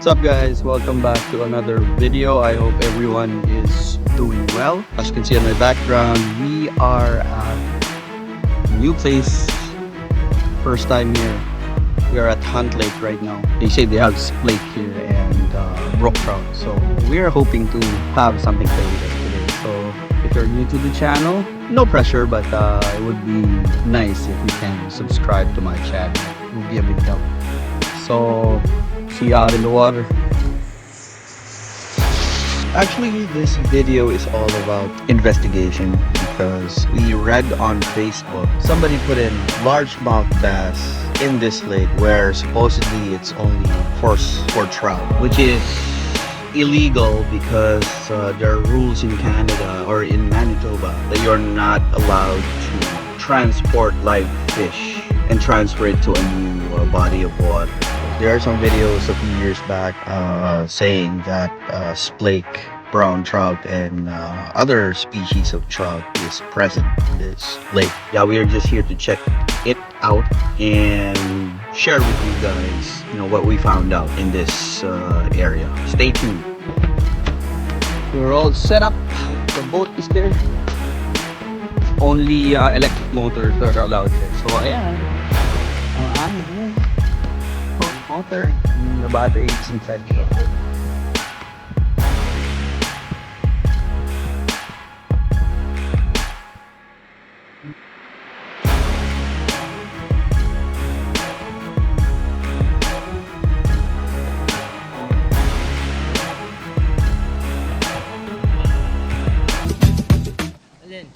What's up guys, welcome back to another video. I hope everyone is doing well. As you can see in my background, we are at a new place. First time here. We are at Hunt Lake right now. They say they have Lake here and brook trout. So we are hoping to have something for you guys today. So if you're new to the channel, no pressure, but it would be nice if you can subscribe to my channel. It would be a big help. So see you out in the water. Actually, this video is all about investigation because we read on Facebook somebody put in largemouth bass in this lake where supposedly it's only for trout, which is illegal because there are rules in Canada or in Manitoba that you're not allowed to transport live fish and transfer it to a new body of water. There are some videos a few years back saying that splake, brown trout, and other species of trout is present in this lake. Yeah, we are just here to check it out and share with you guys, what we found out in this area. Stay tuned. We're all set up. The boat is there. Only electric motors are allowed here. So ayan. Motor. The battery is inside here.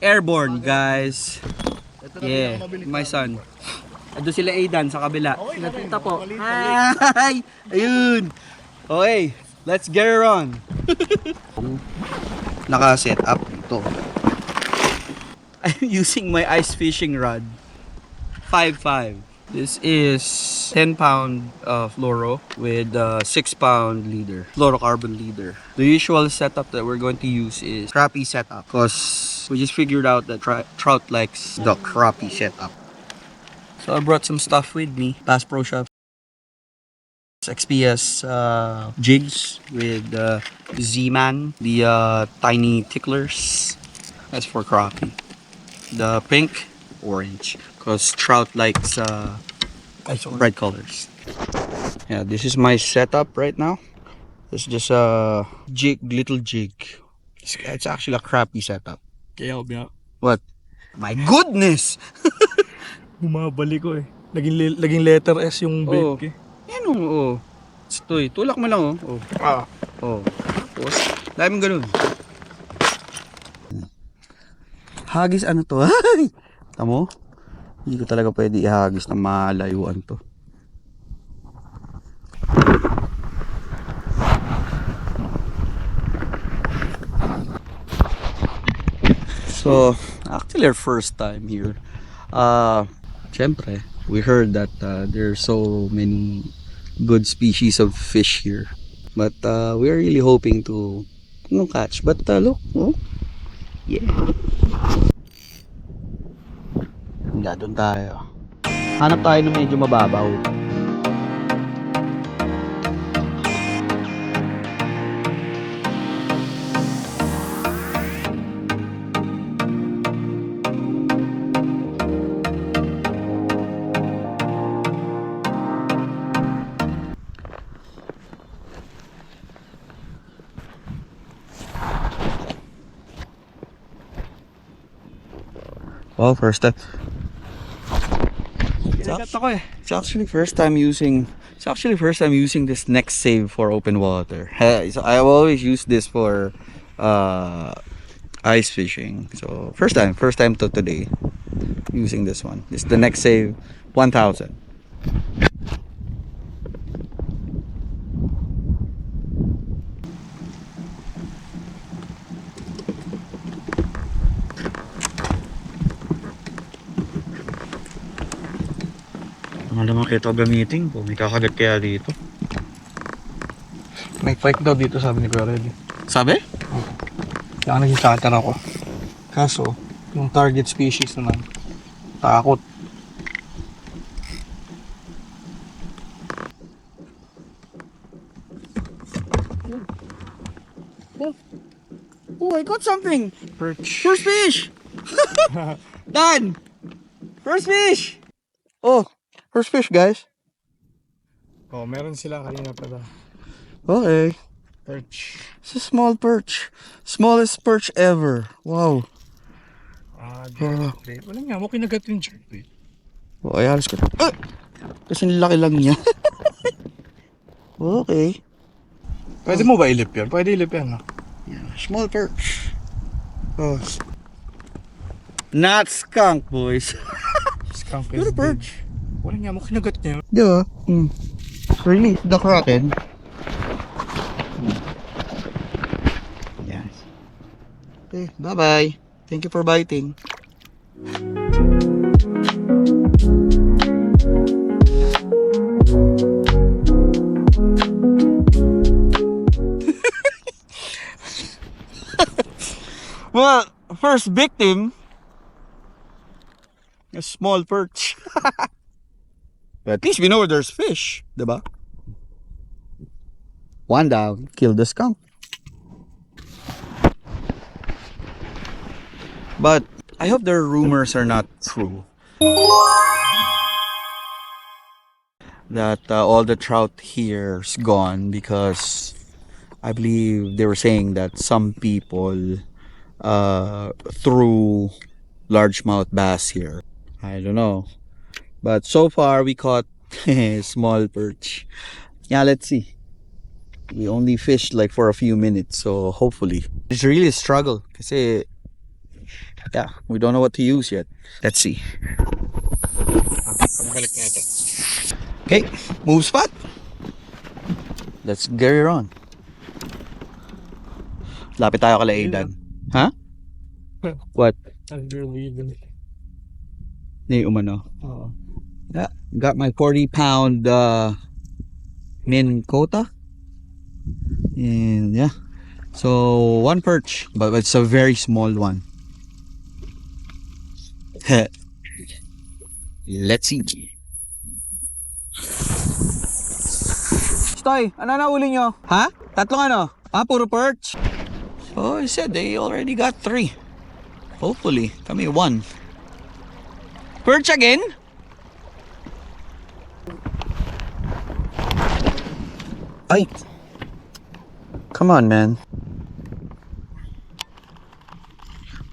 Airborne, guys. Yeah, my son. Ado sila Aidan sa kabila. Sila tita po. Hi! Ayun! Okay, let's get her on. Naka-set up ito. I'm using my ice fishing rod. 5.5. This is 10-pound fluoro with 6-pound leader, fluorocarbon leader. The usual setup that we're going to use is crappie setup because we just figured out that trout likes the crappie setup. So I brought some stuff with me. Bass Pro Shops XPS jigs with Z-Man, the tiny ticklers. That's for crappie. The pink, orange, because trout likes bright colors. Yeah, this is my setup right now. It's just a jig, little jig. It's actually a crappie setup. Kaya biya. What? My goodness! Bumabalik ko eh. Laging letter S yung bait Oh. ko eh. Yan oh. Stoy, tulak mo lang oh. Oh. Tapos, daming ganun. Hagis ano to? Ay! Tamo? Hindi ko talaga pwede ihagis na malayuan to. So, actually our first time here. Syempre, we heard that there's so many good species of fish here. But we're really hoping to catch. But look, oh. Yeah. Doon tayo. Hanap tayo na medyo mababaw. Well, first time. It's actually first time using this Next Save for open water. So I've always used this for ice fishing. So first time to today using this one. This is the Next Save 1000. Ano naman kita gamitin po? May kakagat kaya dito. May pike daw dito sabi ni Kuya Reddy. Sabi? Kaya naging cutter ako. Kaso, yung target species naman, takot. Oh, I got something. Perch. First fish. Done. First fish. Oh, first fish, guys. Oh, meron sila kanina pala. Okay. Perch. It's a small perch. Smallest perch ever. Wow. Jerkbait. Wala nga, mo kinagat yung jerkbait. Oh, ay, halos ko. Kasi laki lang niya. Okay. Pwede mo ba ilip yan? Pwede ilip yan, no? Yeah, small perch. Oh. Not skunk, boys. Skunk Little is dead. perch. Wala nga, mo kinagat niya. Di ba? Release the kraken. Yes. Okay, bye-bye. Thank you for biting. Well, first victim, a small perch. But at least we know where there's fish, diba? One down, kill the skunk. But I hope their rumors are not true. That all the trout here's gone, because I believe they were saying that some people threw largemouth bass here. I don't know. But so far we caught a small perch. Yeah, let's see. We only fished like for a few minutes, so hopefully. It's really a struggle kasi yeah, we don't know what to use yet. Let's see. Pabalik nga ito. Okay, move spot. Let's get it on. Lapit tayo kala Aidan. Ha? What? Unbelievable. Ni umano. Oo. Yeah, got my 40-pound min quota. And yeah. So one perch, but it's a very small one. Let's see. Stoy, ano na uli nyo? Ha? Tatlong ano? Puro perch? So I said they already got 3. Hopefully, kami 1. Perch again? Ay. Come on, man.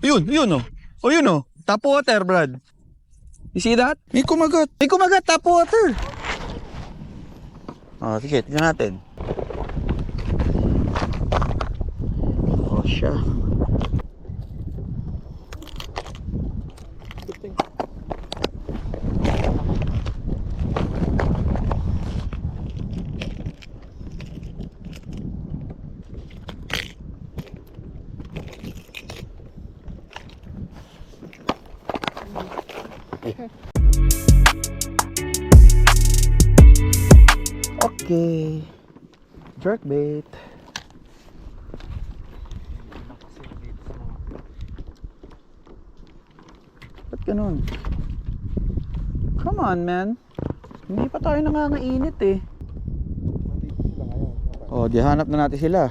Yun oh. Oh, yun oh. Top water, Brad. You see that? May kumagat. May kumagat, top water. Oh, sige, tignan natin. Oh, siya. Okay. Jerkbait. Ba't ganun? Come on, man. Hindi pa tayo nangangainit eh. Oh, di hanap na natin sila.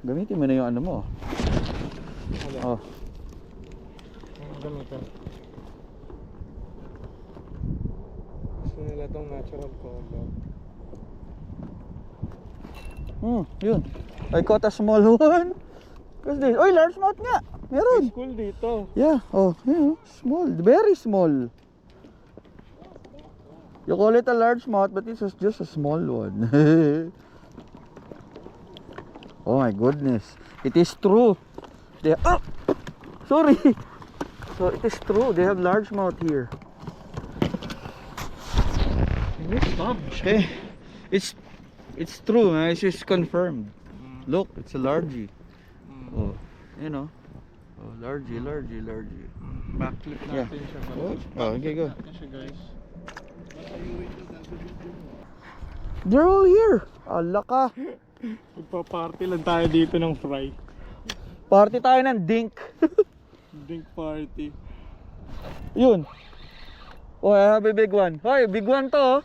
Gamitin mo na yung ano mo. Oh. Gamitin. Gusto nila itong natural color. Yun. I caught a small one. What's this? Oy, largemouth nga. Meron. School dito. Yeah. Oh, yeah. Small. Very small. You call it a largemouth, but this is just a small one. Oh my goodness. It is true. They sorry. So it is true. They have largemouth here. Okay. It's true, man. It's just confirmed. Look, it's a largie. Oh, you know. Oh, largie. Backflip Yeah. natin siya. Oh, okay, go. Natin siya, guys. They're all here. Ala ka. Magpa-party lang tayo dito ng fry. Party tayo ng dink. Drink party. Yun. Oh, I have a big one. Hoy, big one to. Oh.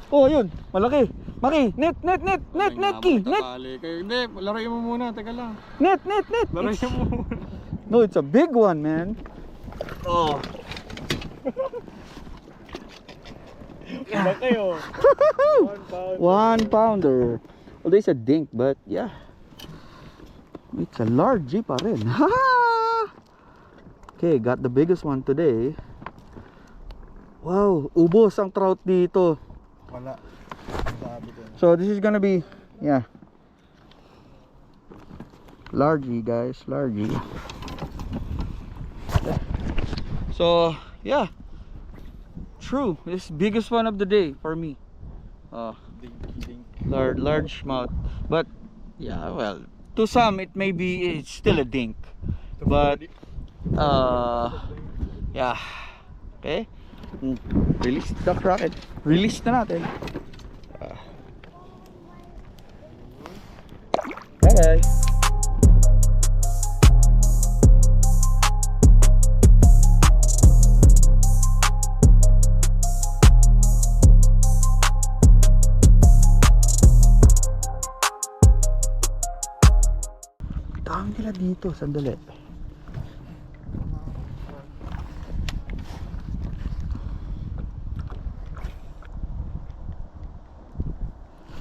Oh, yun. Malaki. Maki, net, Ki, net. Hindi, laruin mo muna, teka lang. Net. Laruin mo muna. No, it's a big one, man. Oh. Wala kayo. 1 pounder. Well, there's a dink, but yeah. It's a large pa rin. Okay, got the biggest one today. Wow, ubos ang trout dito. Wala. Sabi ko. So this is gonna be, yeah, largy, guys, largy. So yeah, true, this biggest one of the day for me. Dink. Large mouth, but yeah, well, to some it may be, it's still a dink, but yeah, okay. Release the rocket. Release na natin. Bye-bye. Dami nila dito. Sandali.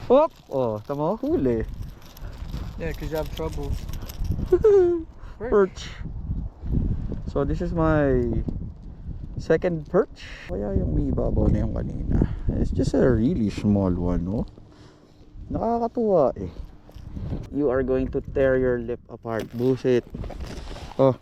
Hop! Oh, tama, huli. Yeah, cause you have trouble. Perch. So this is my second perch. Kaya yung may ibabaw na yung kanina. It's just a really small one, no? Nakakatuwa eh. You are going to tear your lip apart. Bullshit. Oh.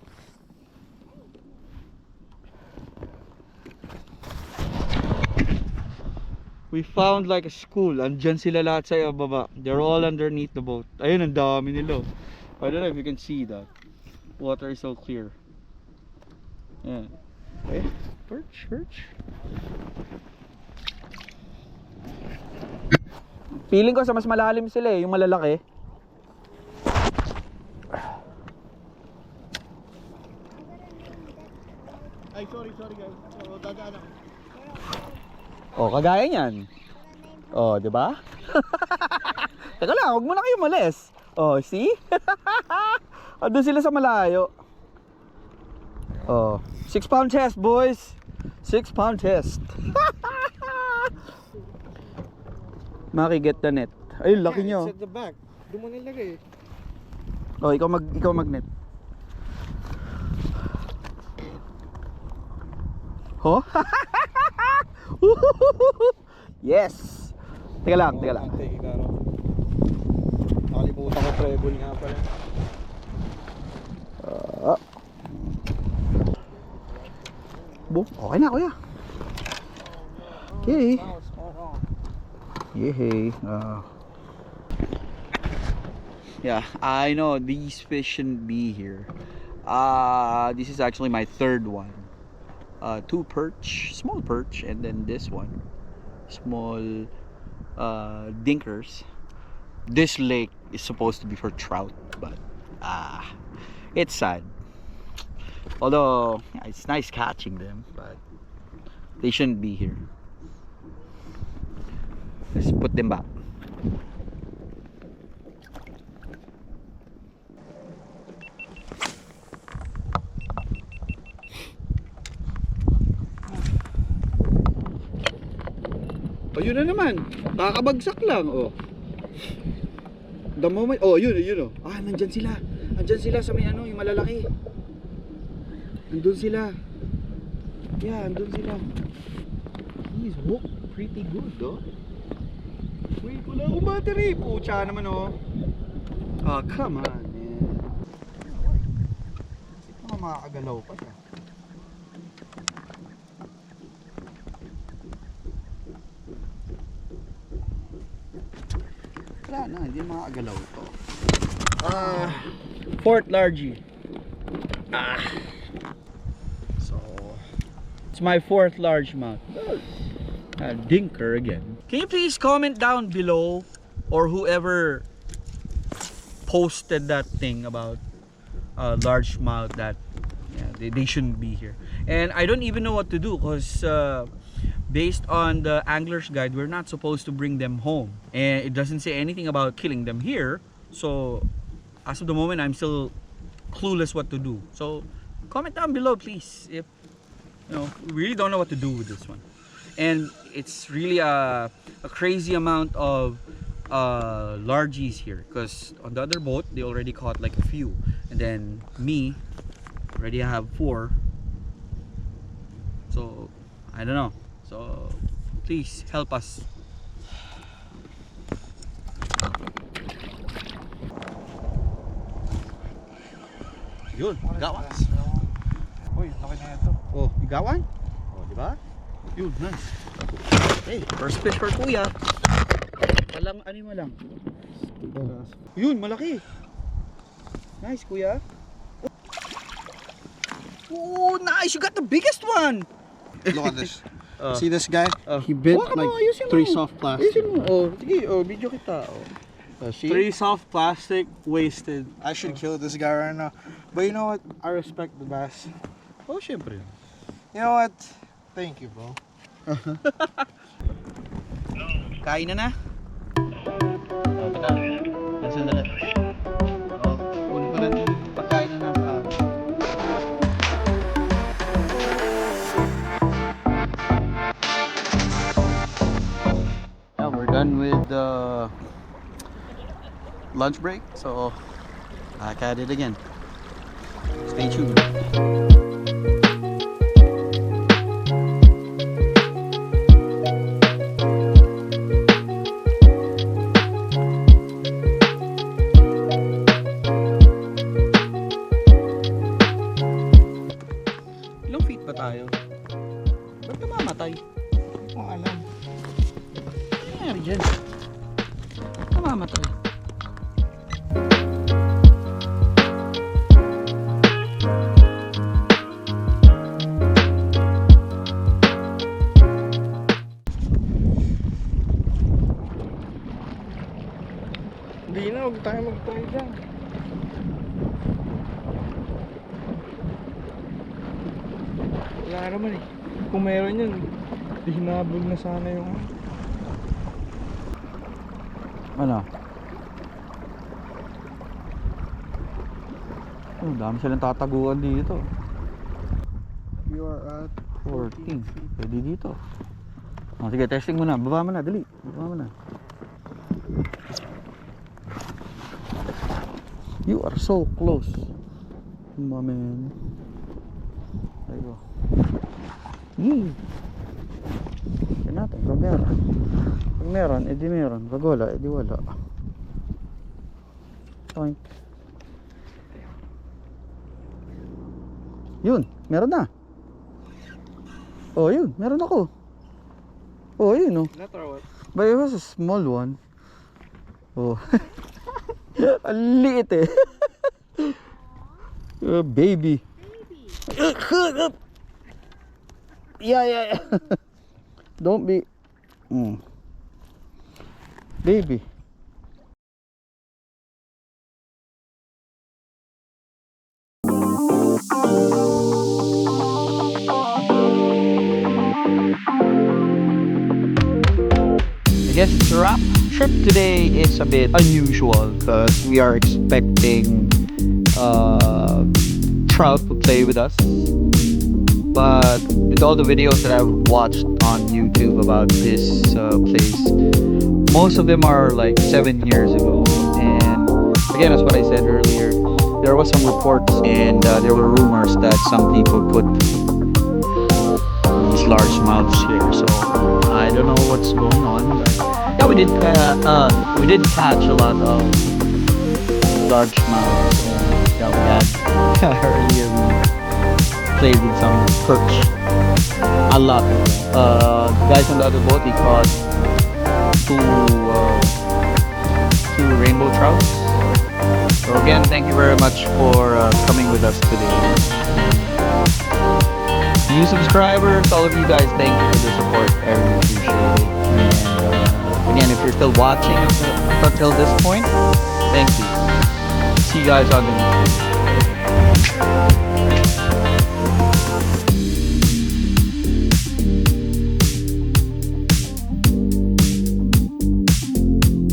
We found like a school. Andyan sila lahat sa baba. They're all underneath the boat. Ayun, ang dami nila. I don't know if you can see that. Water is so clear. Yeah. Okay. Perch. Feeling ko sa mas malalim sila eh, yung malalaki. Ay, sorry guys. So, dadaan ako. Oh, kagaya niyan. Oh, 'di ba? Teka lang, wag mo na kayo malis. Oh, see? Andun sila sa malayo. Oh, 6-pound test, boys. 6-pound test. Maki, get the net. Ay, laki nyo. It's at the back. Doon mo nilagay. Oh, ikaw magnet. Ho? Yes. Teka lang. Nakalimutan ko treble nga pala. Okay na, kuya. Okay. Yehey. Yeah, I know these fish shouldn't be here. This is actually my third one. 2 perch, small perch, and then this one, small dinkers. This lake is supposed to be for trout, but it's sad. Although yeah, it's nice catching them, but they shouldn't be here. Let's put them back. Oh, yun na naman. Kakabagsak lang, oh. The moment, oh, yun, oh. Ah, nandyan sila. Nandyan sila sa may ano, yung malalaki. Nandun sila. Yeah, nandun sila. He's hooked pretty good, oh. Wait, wala akong battery. Pucha naman, oh. Oh, come on, man. Ito makakagalaw pa siya. Wala na, hindi makakagalaw ito. Fort Largy. So, it's my 4th largemouth. Dinker again. Can you please comment down below, or whoever posted that thing about largemouth, that yeah, they shouldn't be here. And I don't even know what to do, because based on the angler's guide, we're not supposed to bring them home. And it doesn't say anything about killing them here. So, as of the moment, I'm still clueless what to do. So, comment down below, please, if you know, we really don't know what to do with this one. And it's really a crazy amount of largies here, because on the other boat they already caught like a few, and then me already have 4. So I don't know. So please help us. Yun, gawan. Uy, laki na ito. Oh, gawan? Oh, di ba? Yun, nice. Hey, first fish for kuya. Walang anima lang. Yun, malaki. Nice, kuya. Oh, nice. You got the biggest one. Look at this. See this guy? Oh. He bit Hawakan mo, like ayusin 3 mo. soft plastic. Ayusin mo. Oh, sige. Oh, video kita. Oh. See? 3 soft plastic wasted. I should kill this guy right now. But you know what? I respect the bass. Oh, syempre. You know what? Thank you, bro. Kain na na. Oh, baka. Nasaan na lang. Oh, kunin ko na. Pagkain na na. Yeah, we're done with the lunch break, so back at it again. Stay tuned. Ilang feet ba tayo? Ba't namamatay? Oh, alam. Ano nangyari dyan? Namamatay. Hindi na, huwag tayo mag-try dyan. Wala naman eh. Kung meron yun, hinabol na sana yung... Ano? Oh, dami silang tataguan dito. You are at 14. Pwede dito. Oh, sige, testing mo na. Baba mo na, dali. Baba mo na. You are so close. My man. There you go. Yee. Yan natin, kung meron. Pag meron, edi meron. Pag wala, edi wala. Toink. Yun, meron na. Oh, yun, meron ako. Oh, yun, oh. Not or what? But it was a small one. Oh. Ang liit eh. Baby. Yeah. Don't be. Baby. I guess it's a wrap. Trip today is a bit unusual because we are expecting trout to play with us, but with all the videos that I've watched on YouTube about this place, most of them are like 7 years ago. And again, as what I said earlier, there was some reports and there were rumors that some people put these largemouths here, so I don't know what's going on, but yeah, we did catch a lot of largemouths. Yeah, we had earlier we played with some perch, a lot. Guys on the other boat, they caught two rainbow trouts. So again, thank you very much for coming with us today. New subscribers, all of you guys, thank you for the support. I really appreciate it. And again, if you're still watching up until this point, thank you. See you guys on the next video.